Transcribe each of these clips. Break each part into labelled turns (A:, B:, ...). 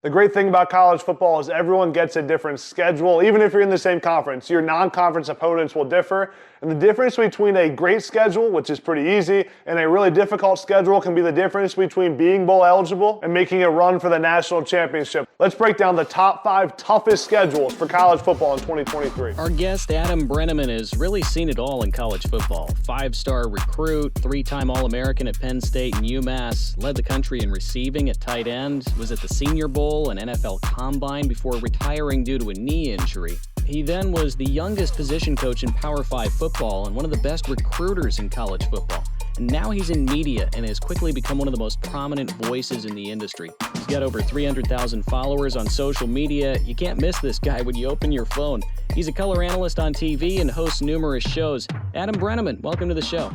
A: The great thing about college football is everyone gets a different schedule. Even if you're in the same conference, your non-conference opponents will differ. And the difference between a great schedule, which is pretty easy, and a really difficult schedule can be the difference between being bowl eligible and making a run for the national championship. Let's break down the top 5 toughest schedules for college football in 2023.
B: Our guest, Adam Brenneman, has really seen it all in college football. 5-star recruit, 3-time All-American at Penn State and UMass, led the country in receiving at tight end, was at the Senior Bowl and NFL Combine before retiring due to a knee injury. He then was the youngest position coach in Power 5 football and one of the best recruiters in college football. And now he's in media and has quickly become one of the most prominent voices in the industry. He's got over 300,000 followers on social media. You can't miss this guy when you open your phone. He's a color analyst on TV and hosts numerous shows. Adam Brenneman, welcome to the show.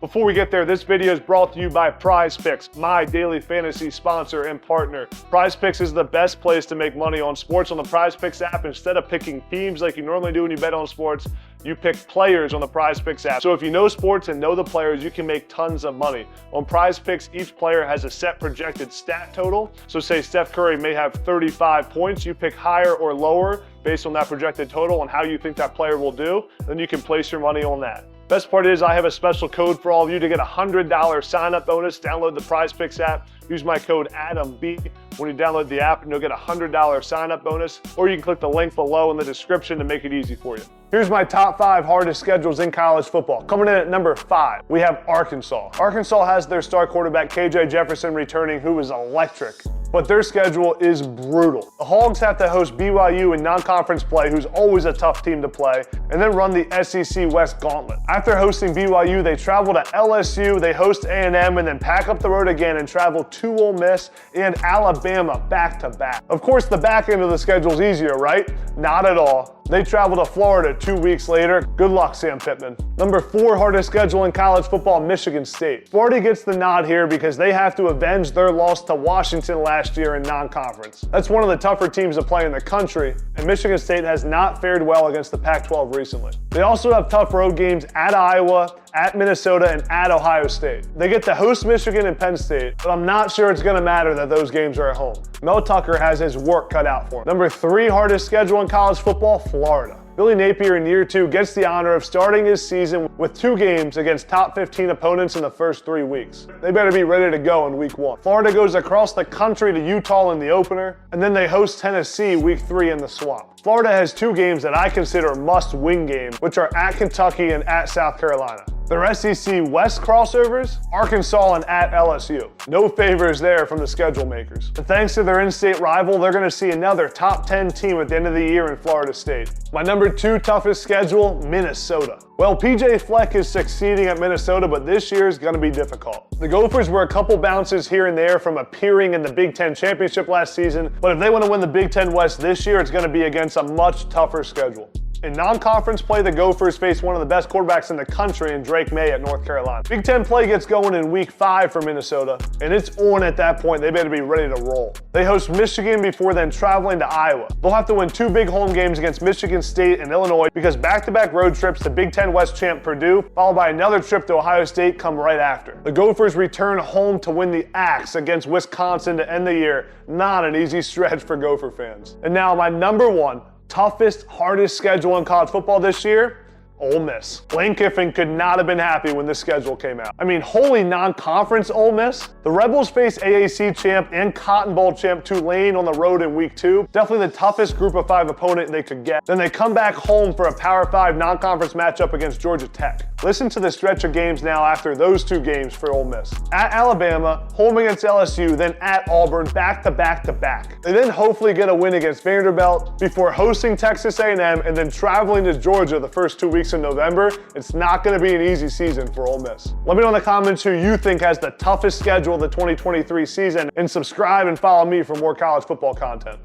A: Before we get there, this video is brought to you by Prize Picks, my daily fantasy sponsor and partner. Prize Picks is the best place to make money on sports on the Prize Picks app. Instead of picking teams like you normally do when you bet on sports, you pick players on the Prize Picks app. So if you know sports and know the players, you can make tons of money. On Prize Picks, each player has a set projected stat total. So say Steph Curry may have 35 points, you pick higher or lower based on that projected total and how you think that player will do, then you can place your money on that. Best part is I have a special code for all of you to get a $100 sign-up bonus. Download the Prize Picks app. Use my code ADAMB when you download the app and you'll get a $100 sign-up bonus. Or you can click the link below in the description to make it easy for you. Here's my top 5 hardest schedules in college football. Coming in at number 5, we have Arkansas. Arkansas has their star quarterback KJ Jefferson returning, who is electric. But their schedule is brutal. The Hogs have to host BYU in non-conference play, who's always a tough team to play, and then run the SEC West gauntlet. After hosting BYU, they travel to LSU, they host A&M, and then pack up the road again and travel to Ole Miss and Alabama back-to-back. Of course, the back end of the schedule is easier, right? Not at all. They travel to Florida 2 weeks later. Good luck, Sam Pittman. Number 4 hardest schedule in college football, Michigan State. Florida gets the nod here because they have to avenge their loss to Washington last year in non-conference. That's one of the tougher teams to play in the country, and Michigan State has not fared well against the Pac-12 recently. They also have tough road games at Iowa, at Minnesota, and at Ohio State. They get to host Michigan and Penn State, but I'm not sure it's gonna matter that those games are at home. Mel Tucker has his work cut out for him. Number 3 hardest schedule in college football, Florida. Billy Napier in year 2 gets the honor of starting his season with 2 games against top 15 opponents in the first 3 weeks. They better be ready to go in week 1. Florida goes across the country to Utah in the opener, and then they host Tennessee week 3 in the swamp. Florida has 2 games that I consider must-win games, which are at Kentucky and at South Carolina. Their SEC West crossovers, Arkansas and at LSU. No favors there from the schedule makers. And thanks to their in-state rival, they're gonna see another top 10 team at the end of the year in Florida State. My number 2 toughest schedule, Minnesota. Well, PJ Fleck is succeeding at Minnesota, but this year is gonna be difficult. The Gophers were a couple bounces here and there from appearing in the Big Ten championship last season, but if they wanna win the Big Ten West this year, it's gonna be against a much tougher schedule. In non-conference play, the Gophers face one of the best quarterbacks in the country in Drake May at North Carolina. Big Ten play gets going in week 5 for Minnesota, and it's on at that point. They better be ready to roll. They host Michigan before then traveling to Iowa. They'll have to win 2 big home games against Michigan State and Illinois because back-to-back road trips to Big Ten West champ Purdue, followed by another trip to Ohio State, come right after. The Gophers return home to win the Axe against Wisconsin to end the year. Not an easy stretch for Gopher fans. And now my number 1 toughest, hardest schedule in college football this year, Ole Miss. Lane Kiffin could not have been happy when this schedule came out. I mean, holy non-conference Ole Miss. The Rebels face AAC champ and Cotton Bowl champ Tulane on the road in week 2. Definitely the toughest group of 5 opponent they could get. Then they come back home for a Power 5 non-conference matchup against Georgia Tech. Listen to the stretch of games now after those 2 games for Ole Miss. At Alabama, home against LSU, then at Auburn, back-to-back-to-back. They then hopefully get a win against Vanderbilt before hosting Texas A&M and then traveling to Georgia the first 2 weeks in November. It's not going to be an easy season for Ole Miss. Let me know in the comments who you think has the toughest schedule of the 2023 season, and subscribe and follow me for more college football content.